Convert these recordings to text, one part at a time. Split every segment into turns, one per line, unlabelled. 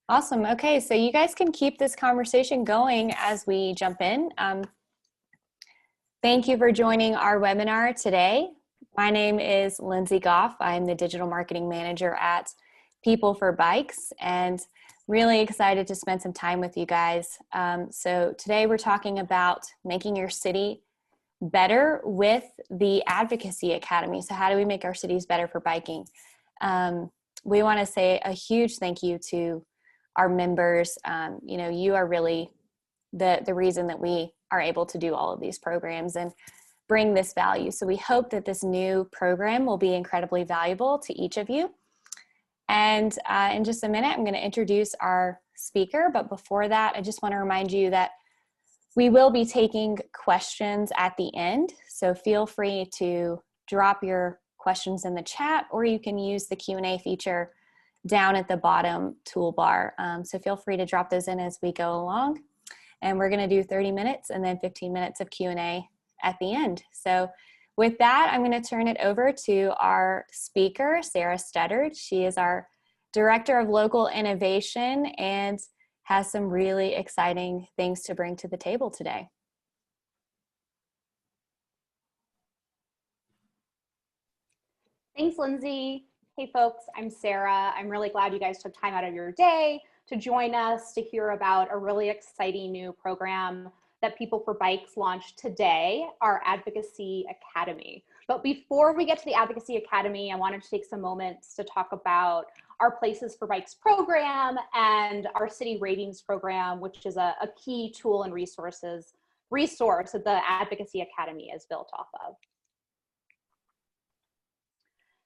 Awesome. Okay, so you guys can keep this conversation going as we jump in. Thank you for joining our webinar today. My name is Lindsay Goff. I'm the Digital Marketing Manager at PlacesForBikes, and really excited to spend some time with you guys. So today we're talking about making your city better with the Advocacy Academy. So how do we make our cities better for biking? We want to say a huge thank you to our members. You are really the reason that we are able to do all of these programs and bring this value. So we hope that this new program will be incredibly valuable to each of you. And in just a minute, I'm going to introduce our speaker. But before that, I just want to remind you that we will be taking questions at the end. So feel free to drop your questions in the chat, or you can use the Q&A feature down at the bottom toolbar. So feel free to drop those in as we go along. And we're going to do 30 minutes and then 15 minutes of Q&A at the end. So with that, I'm going to turn it over to our speaker, Sarah Studdard. She is our Director of Local Innovation and has some really exciting things to bring to the table today.
Thanks, Lindsay. Hey folks, I'm Sarah. I'm really glad you guys took time out of your day to join us to hear about a really exciting new program that PlacesForBikes launched today, our Advocacy Academy. But before we get to the Advocacy Academy, I wanted to take some moments to talk about our PlacesForBikes program and our City Ratings program, which is a key tool and resource that the Advocacy Academy is built off of.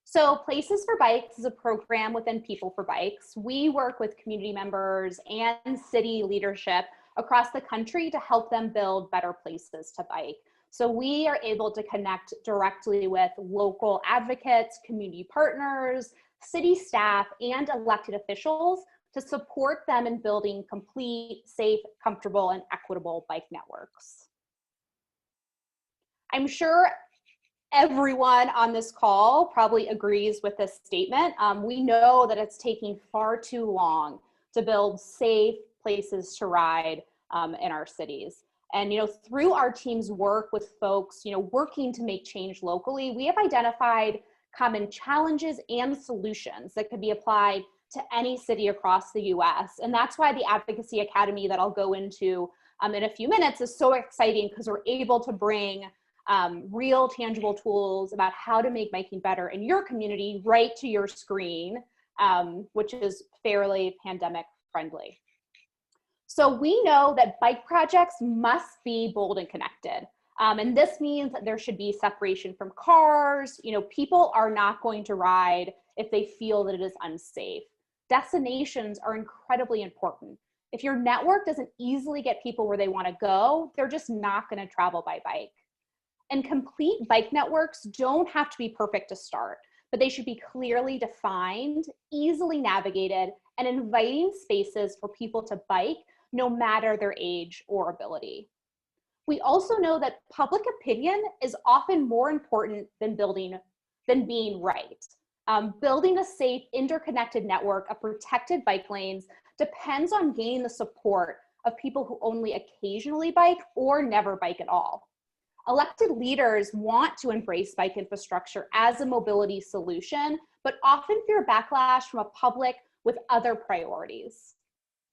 So PlacesForBikes is a program within PlacesForBikes. We work with community members and city leadership across the country to help them build better places to bike. So we are able to connect directly with local advocates, community partners, city staff, and elected officials to support them in building complete, safe, comfortable, and equitable bike networks. I'm sure everyone on this call probably agrees with this statement. We know that it's taking far too long to build safe places to ride in our cities. And through our team's work with folks working to make change locally, we have identified common challenges and solutions that could be applied to any city across the US. And that's why the Advocacy Academy that I'll go into in a few minutes is so exciting, because we're able to bring real tangible tools about how to make biking better in your community right to your screen, which is fairly pandemic friendly. So we know that bike projects must be bold and connected. And this means that there should be separation from cars. People are not going to ride if they feel that it is unsafe. Destinations are incredibly important. If your network doesn't easily get people where they want to go, they're just not going to travel by bike. And complete bike networks don't have to be perfect to start, but they should be clearly defined, easily navigated, and inviting spaces for people to bike no matter their age or ability. We also know that public opinion is often more important than being right. Building a safe, interconnected network of protected bike lanes depends on gaining the support of people who only occasionally bike or never bike at all. Elected leaders want to embrace bike infrastructure as a mobility solution, but often fear backlash from a public with other priorities.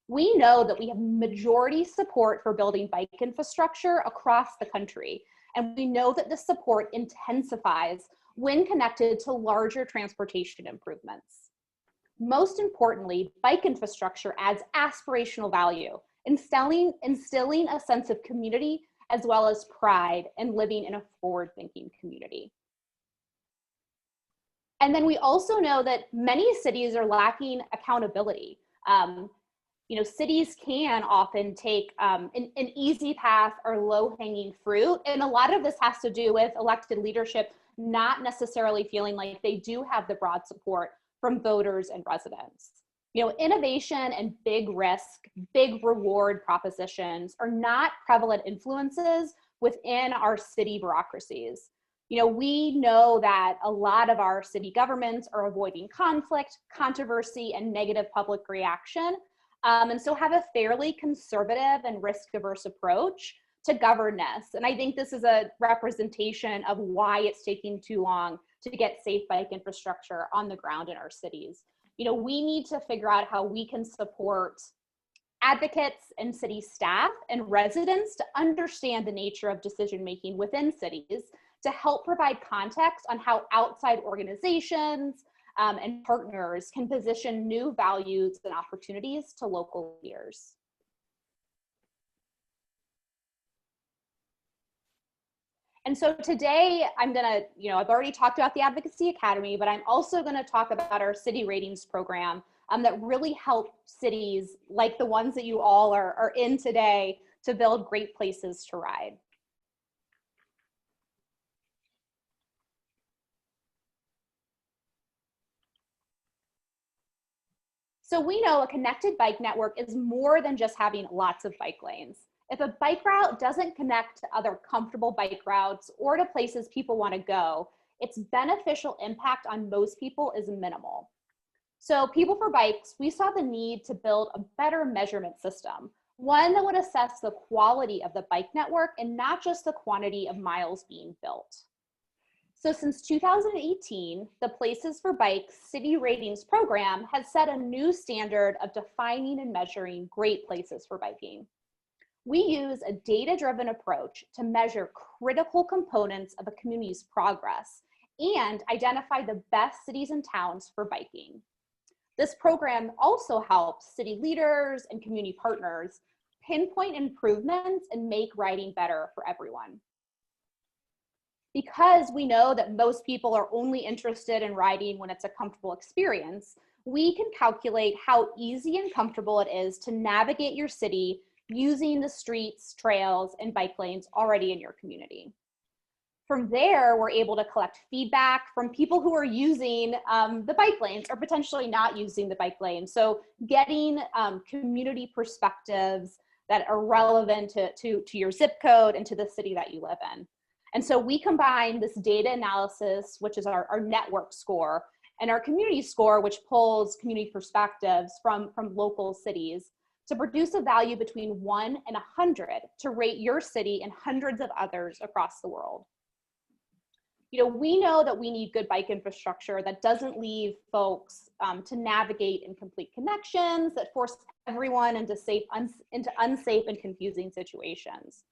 We know that we have majority support for building bike infrastructure across the country, and we know that this support intensifies when connected to larger transportation improvements. Most importantly, bike infrastructure adds aspirational value, instilling a sense of community as well as pride in living in a forward-thinking community. And then we also know that many cities are lacking accountability. Cities can often take an easy path or low-hanging fruit, and a lot of this has to do with elected leadership not necessarily feeling like they do have the broad support from voters and residents. Innovation and big risk, big reward propositions are not prevalent influences within our city bureaucracies. We know that a lot of our city governments are avoiding conflict, controversy, and negative public reaction and so have a fairly conservative and risk-averse approach to governance. And I think this is a representation of why it's taking too long to get safe bike infrastructure on the ground in our cities. We need to figure out how we can support advocates and city staff and residents to understand the nature of decision-making within cities, to help provide context on how outside organizations and partners can position new values and opportunities to local leaders. And so today I'm gonna, I've already talked about the Advocacy Academy, but I'm also gonna talk about our city ratings program that really help cities like the ones that you all are in today to build great places to ride. So we know a connected bike network is more than just having lots of bike lanes. If a bike route doesn't connect to other comfortable bike routes or to places people want to go, its beneficial impact on most people is minimal. So People for Bikes, we saw the need to build a better measurement system, one that would assess the quality of the bike network and not just the quantity of miles being built. So since 2018, the Places for Bikes City Ratings program has set a new standard of defining and measuring great places for biking. We use a data-driven approach to measure critical components of a community's progress and identify the best cities and towns for biking. This program also helps city leaders and community partners pinpoint improvements and make riding better for everyone. Because we know that most people are only interested in riding when it's a comfortable experience, we can calculate how easy and comfortable it is to navigate your city using the streets, trails, and bike lanes already in your community. From there, we're able to collect feedback from people who are using the bike lanes or potentially not using the bike lanes. So getting community perspectives that are relevant to your zip code and to the city that you live in. And so we combine this data analysis, which is our network score, and our community score, which pulls community perspectives from local cities, to produce a value between 1 and 100 to rate your city and hundreds of others across the world. We know that we need good bike infrastructure that doesn't leave folks to navigate incomplete connections, that force everyone into unsafe and confusing situations.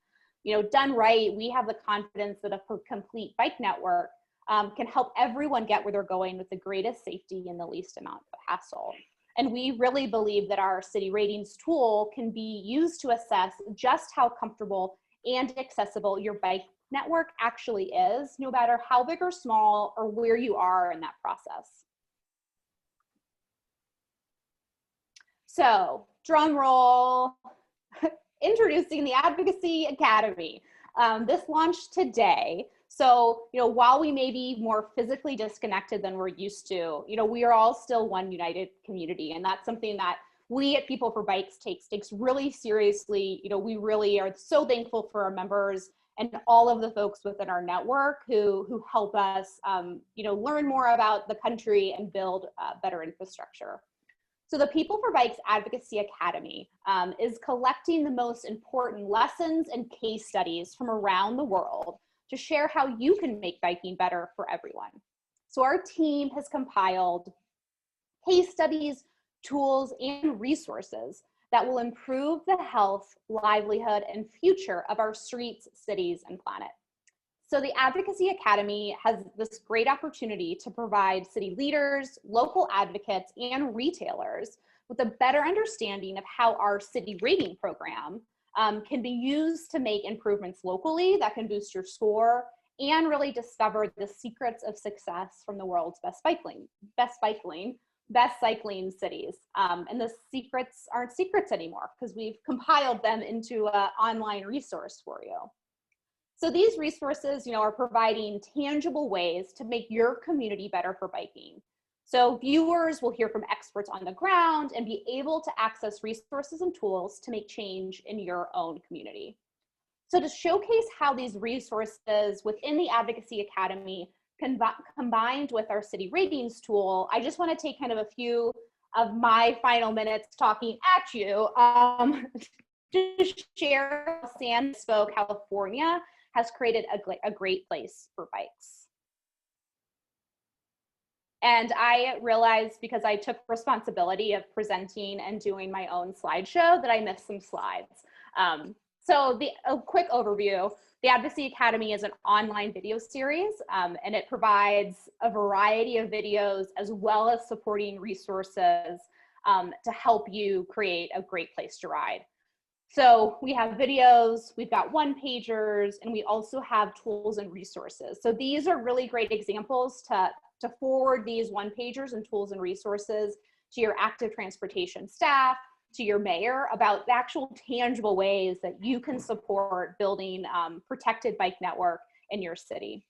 Done right, we have the confidence that a complete bike network can help everyone get where they're going with the greatest safety and the least amount of hassle. And we really believe that our city ratings tool can be used to assess just how comfortable and accessible your bike network actually is, no matter how big or small or where you are in that process. So, drum roll, introducing the Advocacy Academy. This launched today. So, while we may be more physically disconnected than we're used to, we are all still one united community. And that's something that we at People for Bikes takes really seriously. We really are so thankful for our members and all of the folks within our network who help us, learn more about the country and build better infrastructure. So the People for Bikes Advocacy Academy is collecting the most important lessons and case studies from around the world to share how you can make biking better for everyone. So our team has compiled case studies, tools, and resources that will improve the health, livelihood, and future of our streets, cities, and planet. So the Advocacy Academy has this great opportunity to provide city leaders, local advocates, and retailers with a better understanding of how our city rating program can be used to make improvements locally that can boost your score and really discover the secrets of success from the world's best cycling cities. And the secrets aren't secrets anymore because we've compiled them into an online resource for you. So these resources, are providing tangible ways to make your community better for biking. So viewers will hear from experts on the ground and be able to access resources and tools to make change in your own community. So to showcase how these resources within the Advocacy Academy combined with our city ratings tool, I just want to take kind of a few of my final minutes talking at you to share how San Francisco, California has created a great place for bikes. And I realized, because I took responsibility of presenting and doing my own slideshow, that I missed some slides. So a quick overview: the Advocacy Academy is an online video series, and it provides a variety of videos as well as supporting resources to help you create a great place to ride. So we have videos, we've got one-pagers, and we also have tools and resources. So these are really great examples to forward these one-pagers and tools and resources to your active transportation staff, to your mayor, about the actual tangible ways that you can support building protected bike network in your city.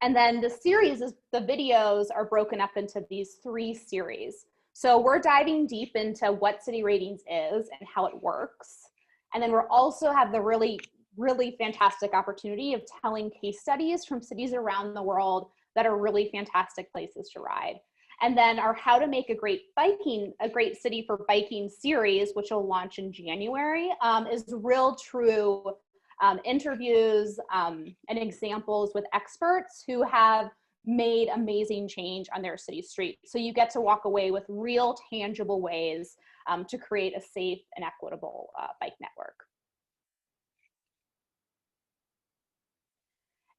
And then the videos are broken up into these 3 series. So we're diving deep into what City Ratings is and how it works. And then we'll also have the really fantastic opportunity of telling case studies from cities around the world that are really fantastic places to ride. And then our How to Make a Great City for Biking series, which will launch in January, is real true interviews and examples with experts who have made amazing change on their city streets. So you get to walk away with real tangible ways to create a safe and equitable bike network.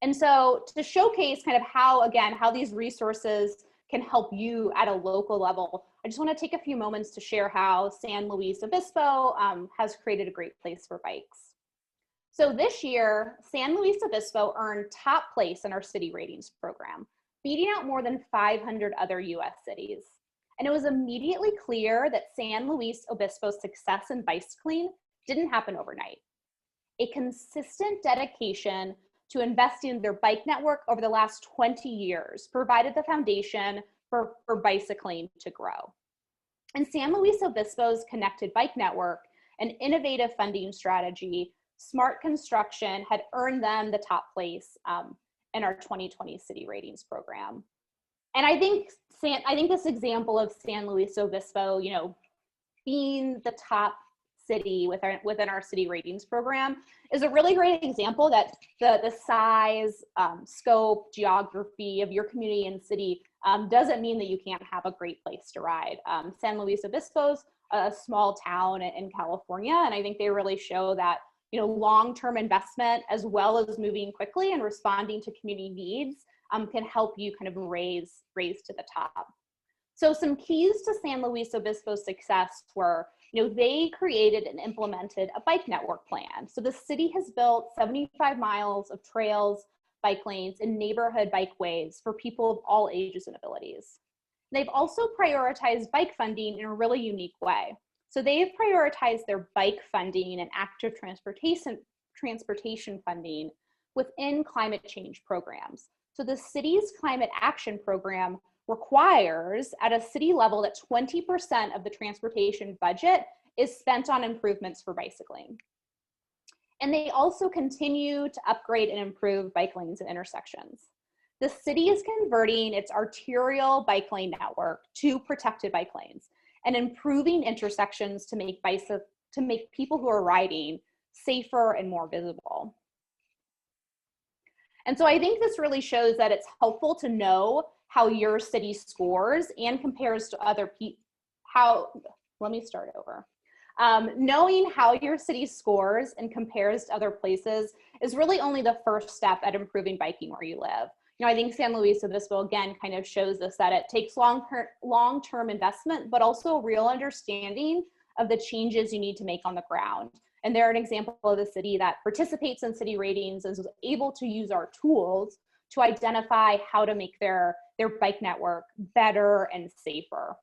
And so to showcase kind of how these resources can help you at a local level, I just want to take a few moments to share how San Luis Obispo has created a great place for bikes. So this year, San Luis Obispo earned top place in our city ratings program, beating out more than 500 other US cities. And it was immediately clear that San Luis Obispo's success in bicycling didn't happen overnight. A consistent dedication to investing in their bike network over the last 20 years provided the foundation for bicycling to grow. And San Luis Obispo's connected bike network, an innovative funding strategy, smart construction, had earned them the top place in our 2020 City Ratings program. And I think this example of San Luis Obispo, being the top city within our city ratings program, is a really great example that the size, scope, geography of your community and city doesn't mean that you can't have a great place to ride. San Luis Obispo's a small town in California, and I think they really show that long-term investment, as well as moving quickly and responding to community needs, can help you kind of raise to the top. So some keys to San Luis Obispo's success were, they created and implemented a bike network plan. So the city has built 75 miles of trails, bike lanes, and neighborhood bikeways for people of all ages and abilities. They've also prioritized bike funding in a really unique way. So they've prioritized their bike funding and active transportation funding within climate change programs. So the city's climate action program requires at a city level that 20% of the transportation budget is spent on improvements for bicycling. And they also continue to upgrade and improve bike lanes and intersections. The city is converting its arterial bike lane network to protected bike lanes and improving intersections to make people who are riding safer and more visible. And so I think this really shows that it's helpful to know how your city scores and compares to other people. Knowing how your city scores and compares to other places is really only the first step at improving biking where you live. I think San Luis Obispo, again, kind of shows us that it takes long-term investment, but also a real understanding of the changes you need to make on the ground. And they're an example of a city that participates in city ratings and is able to use our tools to identify how to make their bike network better and safer.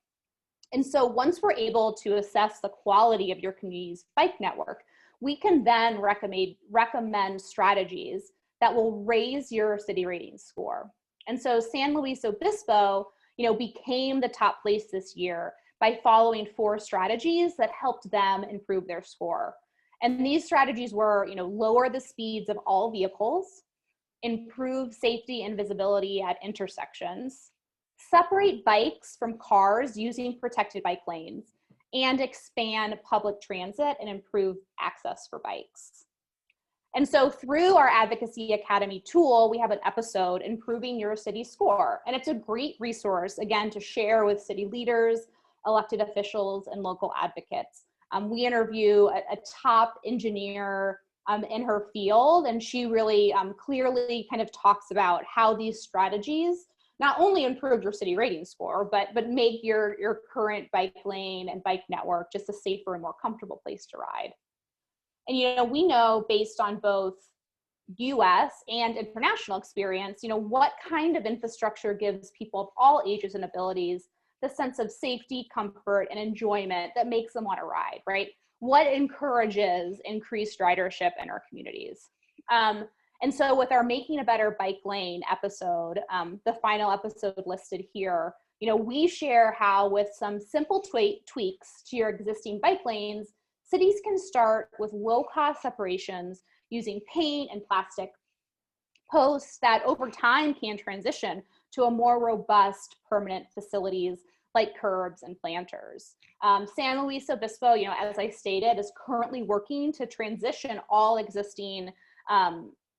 And so once we're able to assess the quality of your community's bike network, we can then recommend strategies that will raise your city rating score. And so San Luis Obispo, became the top place this year by following 4 strategies that helped them improve their score. And these strategies were, lower the speeds of all vehicles, improve safety and visibility at intersections, separate bikes from cars using protected bike lanes, and expand public transit and improve access for bikes. And so through our Advocacy Academy tool, we have an episode, Improving Your City Score. And it's a great resource, again, to share with city leaders, elected officials, and local advocates. We interview a top engineer in her field, and she really clearly kind of talks about how these strategies not only improve your city rating score, but make your current bike lane and bike network just a safer and more comfortable place to ride. And, we know based on both US and international experience, what kind of infrastructure gives people of all ages and abilities the sense of safety, comfort, and enjoyment that makes them want to ride, right? What encourages increased ridership in our communities? And so with our Making a Better Bike Lane episode, the final episode listed here, we share how with some simple tweaks to your existing bike lanes, cities can start with low-cost separations using paint and plastic posts that over time can transition to a more robust permanent facilities like curbs and planters. San Luis Obispo, as I stated, is currently working to transition all existing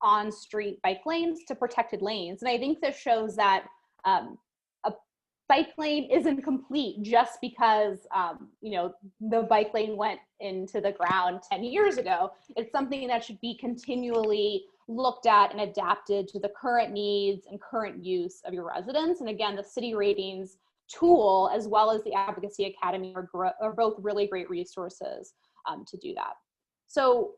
on-street bike lanes to protected lanes. And I think this shows that a bike lane isn't complete just because, the bike lane went into the ground 10 years ago. It's something that should be continually looked at and adapted to the current needs and current use of your residents. And again, the City Ratings tool, as well as the Advocacy Academy, are both really great resources to do that. So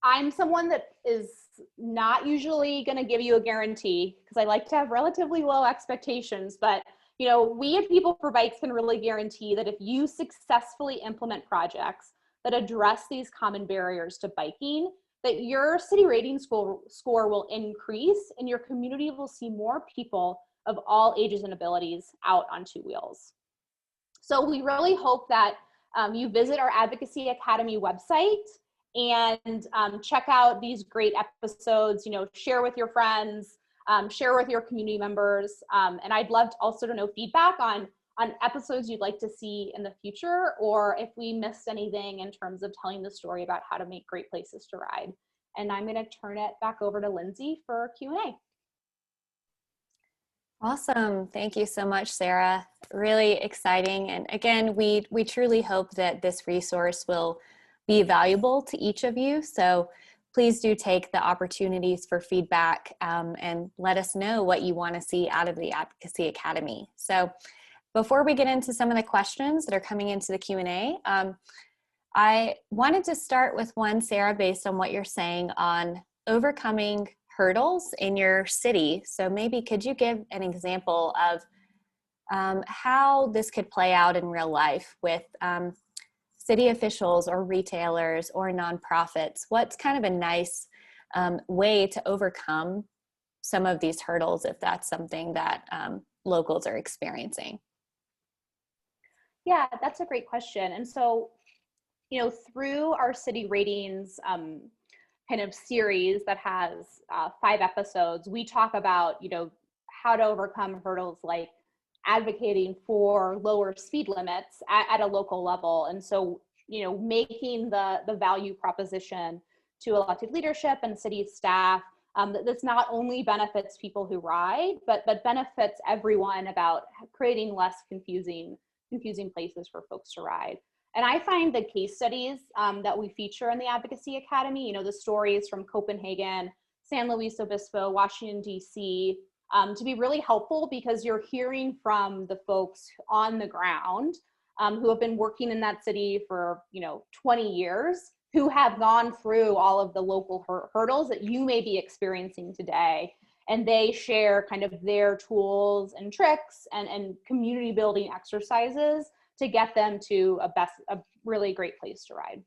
I'm someone that is not usually going to give you a guarantee because I like to have relatively low expectations, but we at People for Bikes can really guarantee that if you successfully implement projects that address these common barriers to biking, that your city rating score will increase and your community will see more people of all ages and abilities out on two wheels. So we really hope that you visit our Advocacy Academy website and check out these great episodes, share with your friends, share with your community members. And I'd love to also to know feedback on episodes you'd like to see in the future, or if we missed anything in terms of telling the story about how to make great places to ride. And I'm going to turn it back over to Lindsay for Q&A.
Awesome. Thank you so much, Sarah. Really exciting. And again, we truly hope that this resource will be valuable to each of you. So please do take the opportunities for feedback and let us know what you want to see out of the Advocacy Academy. So before we get into some of the questions that are coming into the Q&A, I wanted to start with one, Sarah, based on what you're saying on overcoming hurdles in your city. So maybe could you give an example of how this could play out in real life with city officials or retailers or nonprofits? What's kind of a nice way to overcome some of these hurdles if that's something that locals are experiencing?
Yeah, that's a great question. And so, through our city ratings kind of series that has 5 episodes, we talk about, how to overcome hurdles like advocating for lower speed limits at a local level. And so, making the value proposition to elected leadership and city staff that this not only benefits people who ride, but benefits everyone about creating less confusing places for folks to ride. And I find the case studies that we feature in the Advocacy Academy, the stories from Copenhagen, San Luis Obispo, Washington, D.C., to be really helpful because you're hearing from the folks on the ground who have been working in that city for 20 years, who have gone through all of the local hurdles that you may be experiencing today. And they share kind of their tools and tricks and community building exercises to get them to a really great place to ride.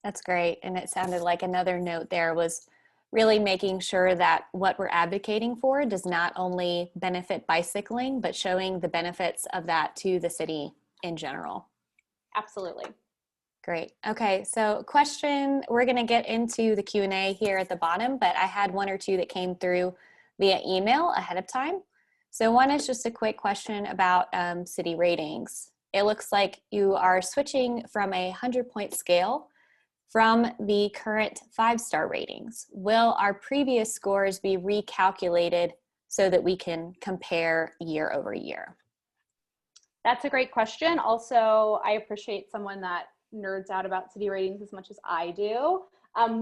That's great. And it sounded like another note there was really making sure that what we're advocating for does not only benefit bicycling, but showing the benefits of that to the city in general.
Absolutely.
Great. Okay, so question, we're going to get into the Q&A here at the bottom, but I had one or two that came through via email ahead of time. So one is just a quick question about city ratings. It looks like you are switching from a 100-point scale from the current 5-star ratings. Will our previous scores be recalculated so that we can compare year over year?
That's a great question. Also, I appreciate someone that nerds out about city ratings as much as I do.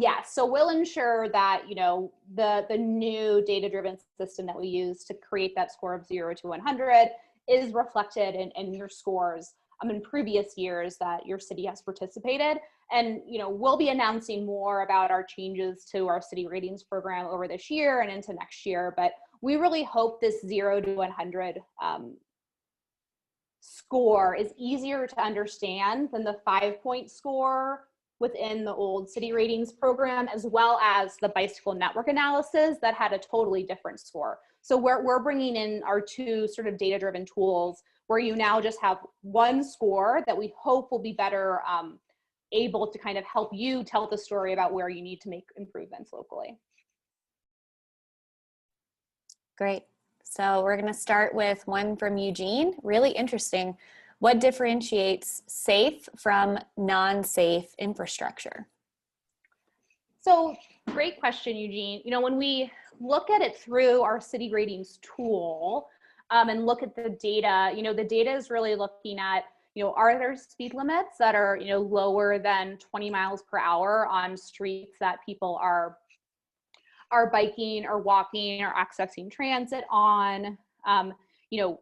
Yes, so we'll ensure that, you know, the new data-driven system that we use to create that score of 0 to 100 is reflected in your scores in previous years that your city has participated. And, you know, we'll be announcing more about our changes to our city ratings program over this year and into next year. But we really hope this 0 to 100 score is easier to understand than the 5-point score within the old city ratings program, as well as the bicycle network analysis that had a totally different score. So we're bringing in our 2 sort of data-driven tools where you now just have one score that we hope will be better able to kind of help you tell the story about where you need to make improvements locally.
Great. So we're going to start with one from Eugene. Really interesting. What differentiates safe from non-safe infrastructure?
So great question, Eugene. You know, when we look at it through our city ratings tool and look at the data, you know, the data is really looking at, you know, are there speed limits that are, you know, lower than 20 miles per hour on streets that people are biking or walking or accessing transit on? You know,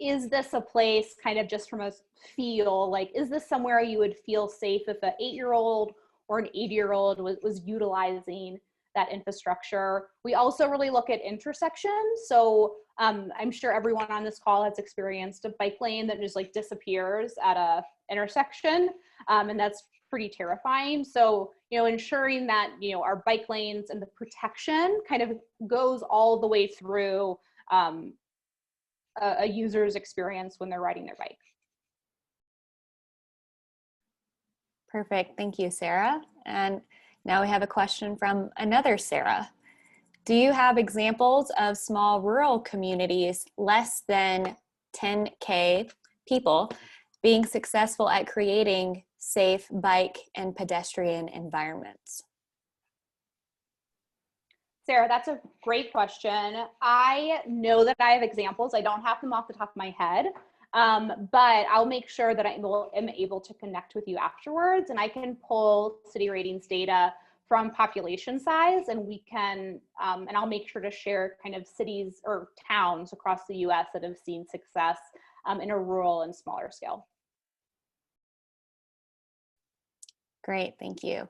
is this a place kind of just from a feel, like, is this somewhere you would feel safe if an 8-year-old or an 80-year-old was utilizing that infrastructure? We also really look at intersections. So I'm sure everyone on this call has experienced a bike lane that just like disappears at a intersection. And that's pretty terrifying. So, you know, ensuring that, you know, our bike lanes and the protection kind of goes all the way through a user's experience when they're riding their bike.
Perfect. Thank you, Sarah. And now we have a question from another Sarah. Do you have examples of small rural communities less than 10K people being successful at creating safe bike and pedestrian environments?
Sarah, that's a great question. I know that I have examples. I don't have them off the top of my head, but I'll make sure that I am able to connect with you afterwards, and I can pull city ratings data from population size, and we can, and I'll make sure to share kind of cities or towns across the US that have seen success in a rural and smaller scale.
Great, thank you.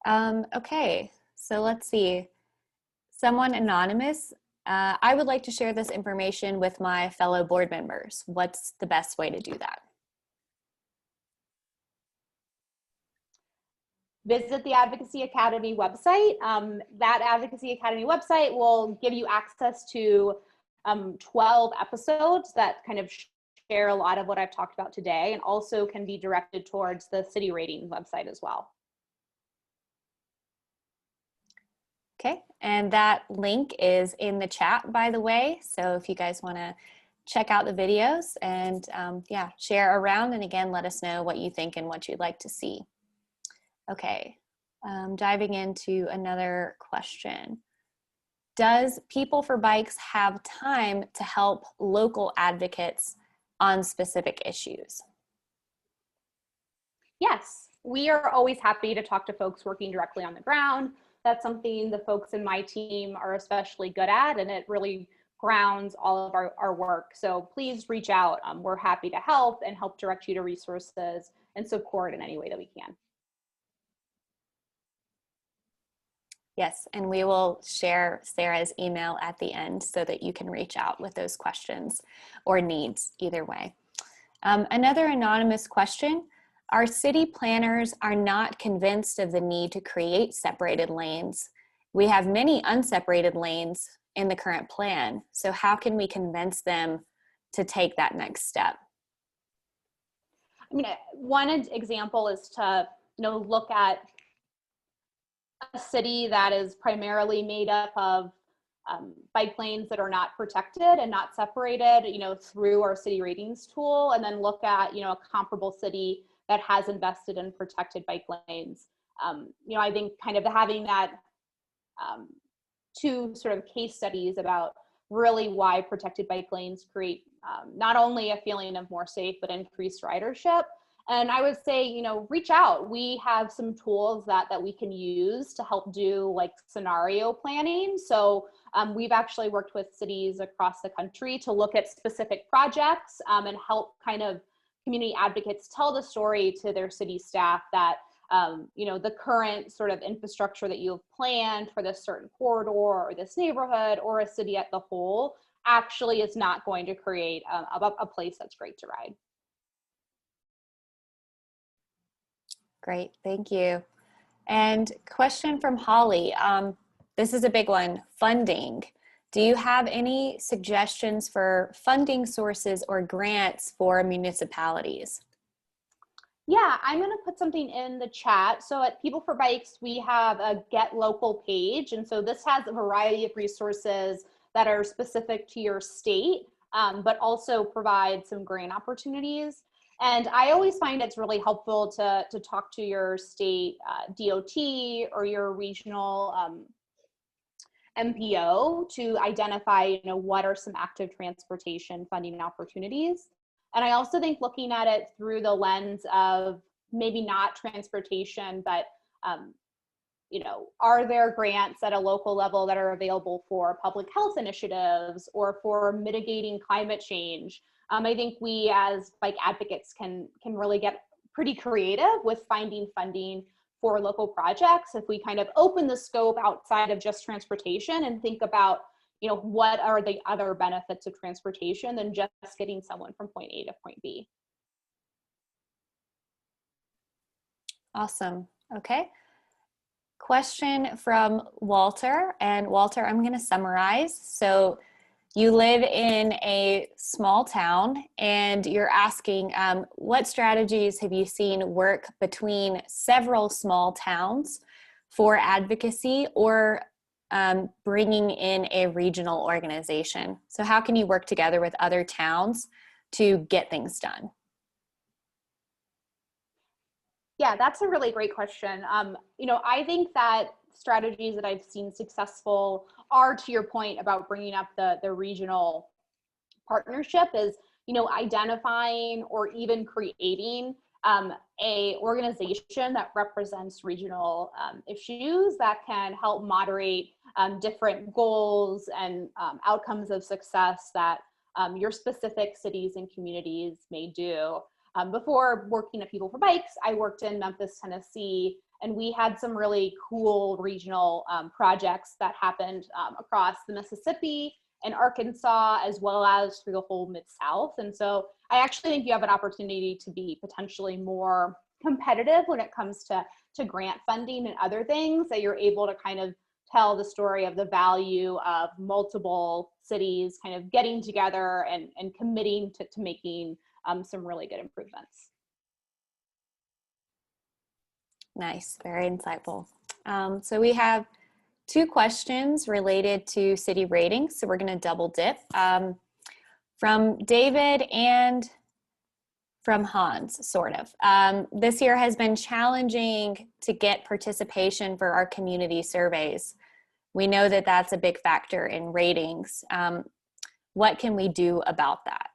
Okay, so let's see. Someone anonymous, I would like to share this information with my fellow board members. What's the best way to do that?
Visit the Advocacy Academy website. That Advocacy Academy website will give you access to 12 episodes that kind of share a lot of what I've talked about today, and also can be directed towards the city rating website as well.
Okay, and that link is in the chat, by the way. So if you guys want to check out the videos and yeah, share around, and again, let us know what you think and what you'd like to see. Okay, diving into another question. Does People for Bikes have time to help local advocates on specific issues?
Yes, we are always happy to talk to folks working directly on the ground. That's something the folks in my team are especially good at, and it really grounds all of our work. So please reach out. We're happy to help and help direct you to resources and support in any way that we can.
Yes, and we will share Sarah's email at the end so that you can reach out with those questions or needs, either way. Another anonymous question. Our city planners are not convinced of the need to create separated lanes. We have many unseparated lanes in the current plan. So how can we convince them to take that next step?
I mean, one example is to, look at a city that is primarily made up of bike lanes that are not protected and not separated, through our city ratings tool, and then look at, a comparable city that has invested in protected bike lanes. I think kind of having that two sort of case studies about really why protected bike lanes create not only a feeling of more safe, but increased ridership. And I would say, reach out. We have some tools that we can use to help do like scenario planning. So we've actually worked with cities across the country to look at specific projects and help kind of community advocates tell the story to their city staff that, the current sort of infrastructure that you have planned for this certain corridor or this neighborhood or a city at the whole actually is not going to create a place that's great to ride.
Great, thank you. And question from Holly. This is a big one, funding. Do you have any suggestions for funding sources or grants for municipalities?
Yeah, I'm going to put something in the chat. So at People for Bikes, we have a Get Local page. And so this has a variety of resources that are specific to your state, but also provide some grant opportunities. And I always find it's really helpful to talk to your state DOT or your regional MPO to identify, what are some active transportation funding opportunities. And I also think looking at it through the lens of maybe not transportation, but, are there grants at a local level that are available for public health initiatives or for mitigating climate change? I think we as bike advocates can really get pretty creative with finding funding for local projects if we kind of open the scope outside of just transportation and think about, what are the other benefits of transportation than just getting someone from point A to point B.
Awesome. Okay. Question from Walter. And Walter, I'm going to summarize. So you live in a small town and you're asking what strategies have you seen work between several small towns for advocacy or bringing in a regional organization? So how can you work together with other towns to get things done?
Yeah, that's a really great question. I think that strategies that I've seen successful are, to your point about bringing up the regional partnership, is, identifying or even creating a organization that represents regional issues that can help moderate different goals and outcomes of success that your specific cities and communities may do. Before working at People for Bikes, I worked in Memphis, Tennessee, and we had some really cool regional projects that happened across the Mississippi and Arkansas, as well as through the whole Mid-South. And so I actually think you have an opportunity to be potentially more competitive when it comes to grant funding and other things, that you're able to kind of tell the story of the value of multiple cities kind of getting together and committing to making some really good improvements.
Nice, very insightful. So we have 2 questions related to city ratings, so we're going to double dip. From David and from Hans, sort of. This year has been challenging to get participation for our community surveys. We know that that's a big factor in ratings. What can we do about that?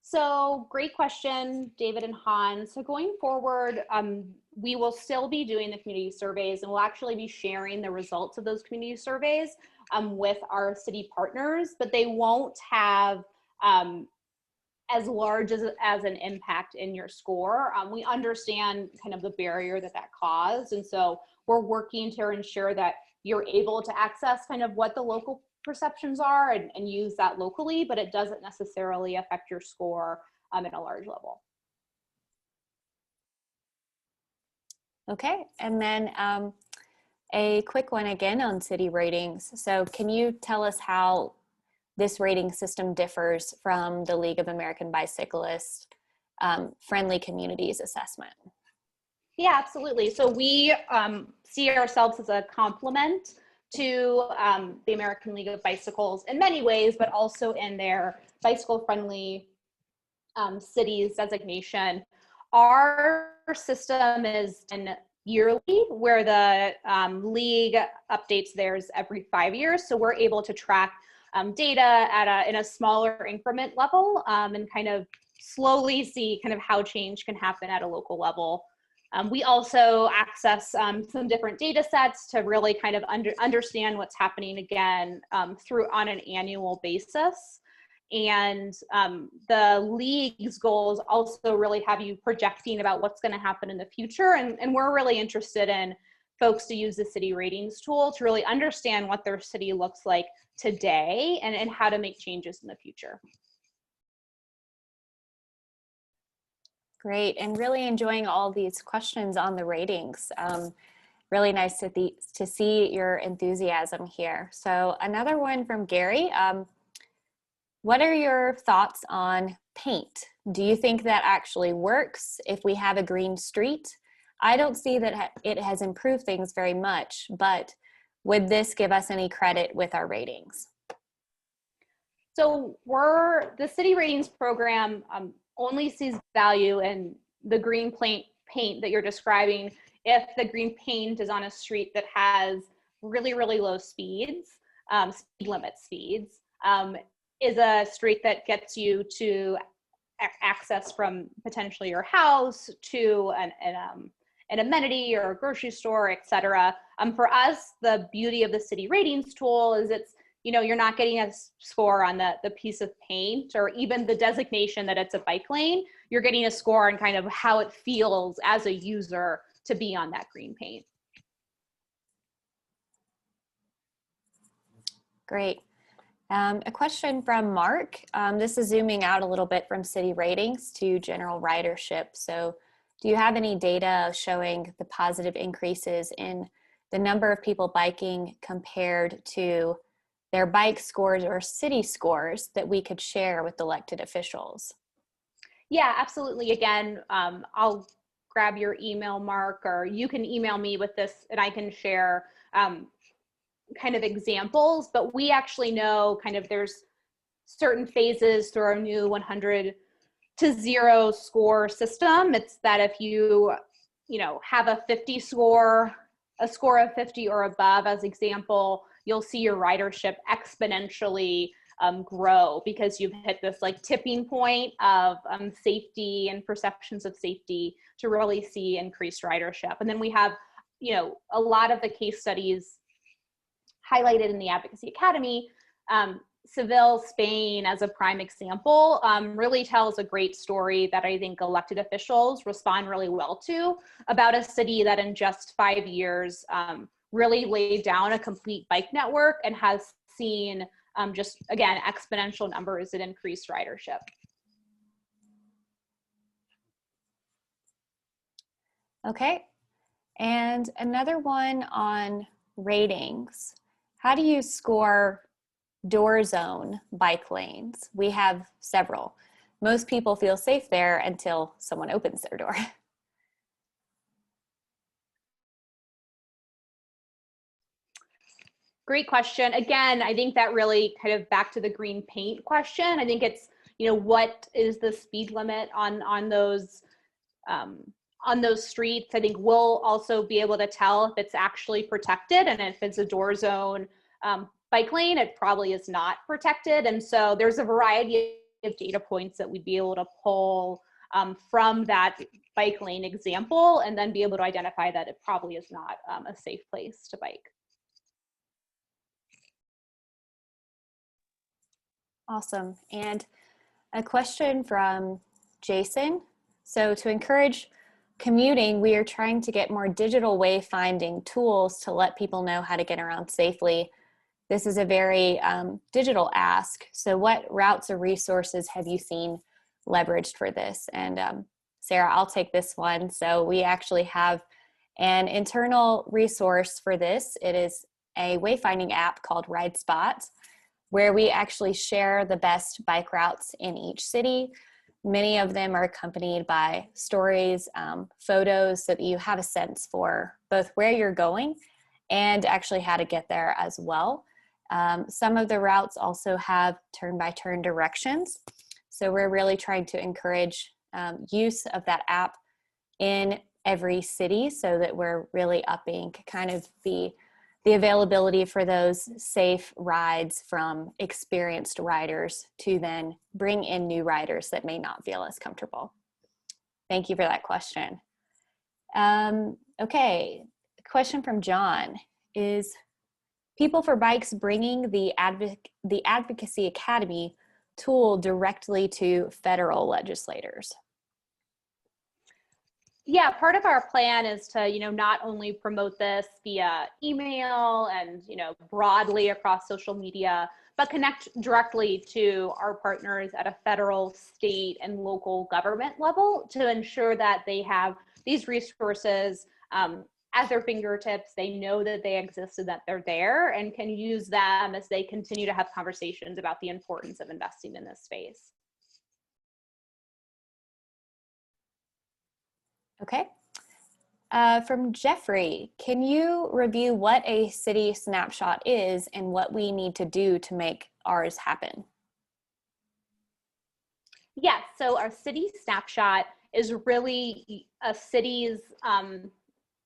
So great question, David and Hans. So going forward, we will still be doing the community surveys, and we'll actually be sharing the results of those community surveys with our city partners, but they won't have as large as an impact in your score. We understand kind of the barrier that caused, and so we're working to ensure that you're able to access kind of what the local perceptions are and use that locally, but it doesn't necessarily affect your score at a large level.
Okay, and then a quick one again on city ratings. So can you tell us how this rating system differs from the League of American Bicyclists Friendly Communities assessment?
Yeah, absolutely. So we see ourselves as a complement to the American League of Bicycles in many ways, but also in their bicycle-friendly cities designation. Our system is done yearly, where the league updates theirs every 5 years. So we're able to track data in a smaller increment level and kind of slowly see kind of how change can happen at a local level. We also access some different data sets to really kind of understand what's happening again on an annual basis. And the league's goals also really have you projecting about what's going to happen in the future. And we're really interested in folks to use the city ratings tool to really understand what their city looks like today and how to make changes in the future.
Great, and really enjoying all these questions on the ratings. Really nice to see your enthusiasm here. So another one from Gary. What are your thoughts on paint? Do you think that actually works if we have a green street? I don't see that it has improved things very much, but would this give us any credit with our ratings?
So the city ratings program only sees value in the green paint that you're describing if the green paint is on a street that has really, really low speeds, speed limit speeds, is a street that gets you to access from potentially your house to an amenity or a grocery store, et cetera. For us, the beauty of the city ratings tool is you're not getting a score on the piece of paint or even the designation that it's a bike lane. You're getting a score on kind of how it feels as a user to be on that green paint.
Great. A question from Mark. This is zooming out a little bit from city ratings to general ridership. So do you have any data showing the positive increases in the number of people biking compared to their bike scores or city scores that we could share with elected officials?
Yeah, absolutely. Again, I'll grab your email, Mark, or you can email me with this and I can share kind of examples, but we actually know kind of there's certain phases through our new 100 to 0 score system. It's that if you have a 50 score, a score of 50 or above as example, you'll see your ridership exponentially grow because you've hit this like tipping point of safety and perceptions of safety to really see increased ridership. And then we have, a lot of the case studies highlighted in the Advocacy Academy. Seville, Spain, as a prime example, really tells a great story that I think elected officials respond really well to about a city that in just 5 years really laid down a complete bike network and has seen just, again, exponential numbers that increased ridership.
Okay, and another one on ratings. How do you score door zone bike lanes? We have several. Most people feel safe there until someone opens their door.
Great question. Again, I think that really kind of back to the green paint question. I think it's, what is the speed limit on those streets? I think we'll also be able to tell if it's actually protected, and if it's a door zone bike lane, it probably is not protected. And so there's a variety of data points that we'd be able to pull from that bike lane example, and then be able to identify that it probably is not a safe place to bike.
Awesome. And a question from Jason. So to encourage commuting, we are trying to get more digital wayfinding tools to let people know how to get around safely. This is a very digital ask. So what routes or resources have you seen leveraged for this? And Sarah, I'll take this one. So we actually have an internal resource for this. It is a wayfinding app called RideSpot, where we actually share the best bike routes in each city. Many of them are accompanied by stories, photos, so that you have a sense for both where you're going and actually how to get there as well. Some of the routes also have turn-by-turn directions. So we're really trying to encourage use of that app in every city so that we're really upping kind of the availability for those safe rides from experienced riders to then bring in new riders that may not feel as comfortable. Thank you for that question. Okay, question from John is, People for Bikes bringing the Advocacy Academy tool directly to federal legislators?
Yeah, part of our plan is to, not only promote this via email and, broadly across social media, but connect directly to our partners at a federal, state, and local government level to ensure that they have these resources at their fingertips. They know that they exist and that they're there and can use them as they continue to have conversations about the importance of investing in this space.
Okay. From Jeffrey, can you review what a city snapshot is and what we need to do to make ours happen?
Yes, so our city snapshot is really a city's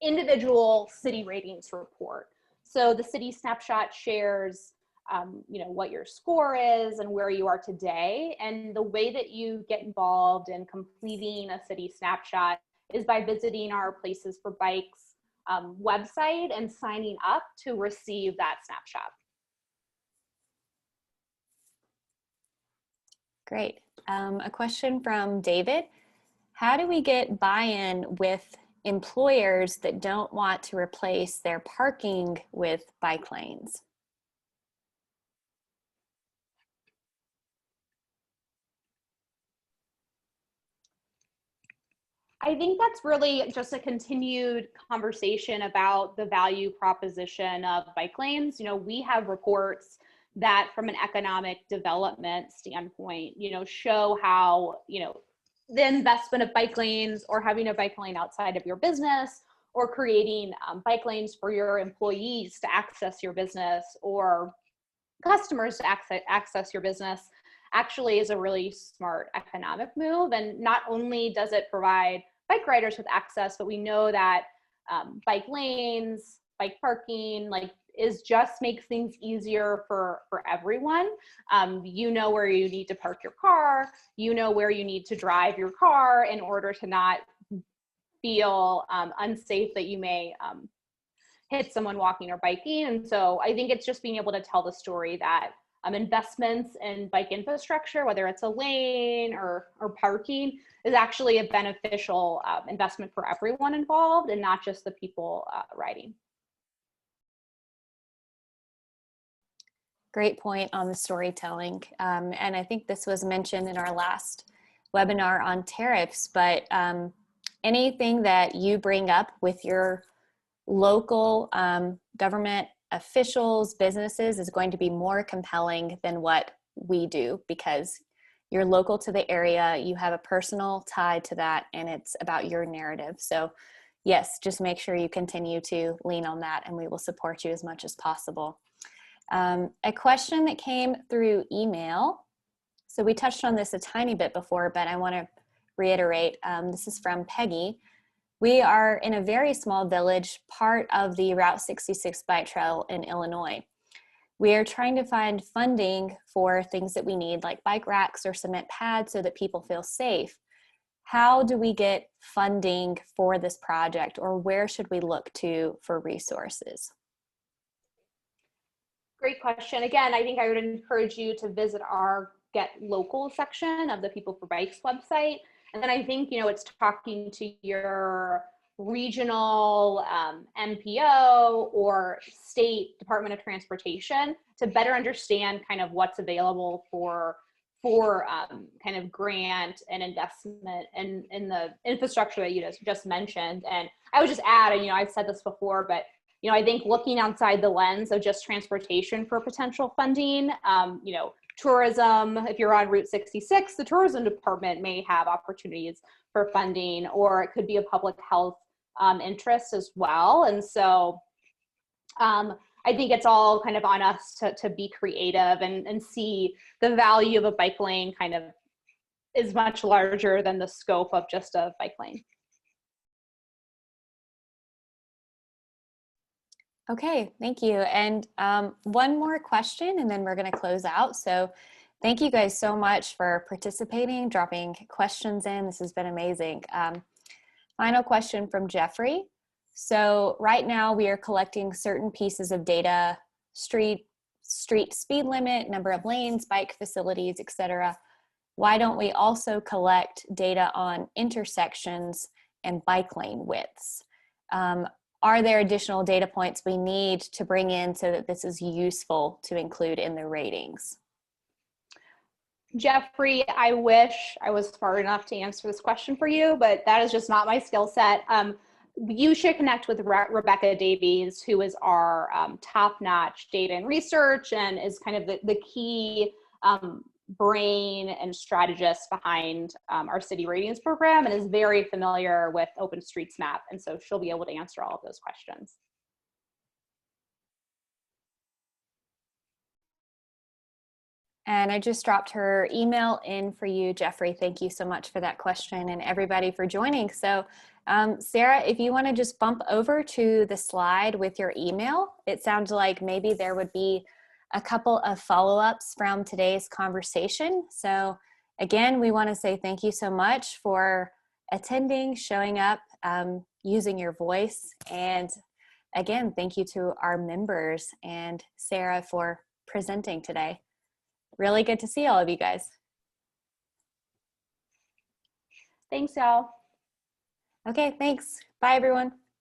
individual city ratings report. So the city snapshot shares what your score is and where you are today. And the way that you get involved in completing a city snapshot is by visiting our Places for Bikes website and signing up to receive that snapshot.
Great. A question from David. How do we get buy-in with employers that don't want to replace their parking with bike lanes?
I think that's really just a continued conversation about the value proposition of bike lanes. We have reports that from an economic development standpoint, show how, the investment of bike lanes or having a bike lane outside of your business or creating bike lanes for your employees to access your business or customers to access your business actually is a really smart economic move. And not only does it provide bike riders with access, but we know that bike lanes, bike parking, just makes things easier for everyone. You know where you need to park your car, you know where you need to drive your car in order to not feel unsafe that you may hit someone walking or biking. And so I think it's just being able to tell the story that investments in bike infrastructure, whether it's a lane or parking, is actually a beneficial investment for everyone involved and not just the people riding.
Great point on the storytelling. And I think this was mentioned in our last webinar on tariffs, but anything that you bring up with your local government officials, businesses is going to be more compelling than what we do because you're local to the area, you have a personal tie to that, and it's about your narrative. So yes, just make sure you continue to lean on that and we will support you as much as possible. A question that came through email. So we touched on this a tiny bit before, but I want to reiterate. This is from Peggy. We are in a very small village, part of the Route 66 bike trail in Illinois. We are trying to find funding for things that we need, like bike racks or cement pads, so that people feel safe. How do we get funding for this project, or where should we look to for resources?
Great question. Again, I think I would encourage you to visit our Get Local section of the People for Bikes website. And then I think, it's talking to your regional MPO or state Department of Transportation to better understand kind of what's available for kind of grant and investment in the infrastructure that you just mentioned. And I would just add, I've said this before, but I think looking outside the lens of just transportation for potential funding, tourism, if you're on Route 66, the tourism department may have opportunities for funding, or it could be a public health interest as well. And so I think it's all kind of on us to be creative and see the value of a bike lane kind of is much larger than the scope of just a bike lane.
Okay, thank you. And one more question, and then we're going to close out. So thank you guys so much for participating, dropping questions in. This has been amazing. Final question from Jeffrey. So right now we are collecting certain pieces of data, street speed limit, number of lanes, bike facilities, etc. Why don't we also collect data on intersections and bike lane widths? Are there additional data points we need to bring in so that this is useful to include in the ratings?
Jeffrey, I wish I was smart enough to answer this question for you, but that is just not my skill set. You should connect with Rebecca Davies, who is our top-notch data and research and is kind of the key brain and strategist behind our city ratings program and is very familiar with OpenStreetMap. And so she'll be able to answer all of those questions.
And I just dropped her email in for you, Jeffrey. Thank you so much for that question and everybody for joining. So Sarah, if you want to just bump over to the slide with your email, it sounds like maybe there would be a couple of follow-ups from today's conversation. So again, we want to say thank you so much for attending, showing up, using your voice. And again, thank you to our members and Sarah for presenting today. Really good to see all of you guys.
Thanks, y'all.
Okay, thanks. Bye, everyone.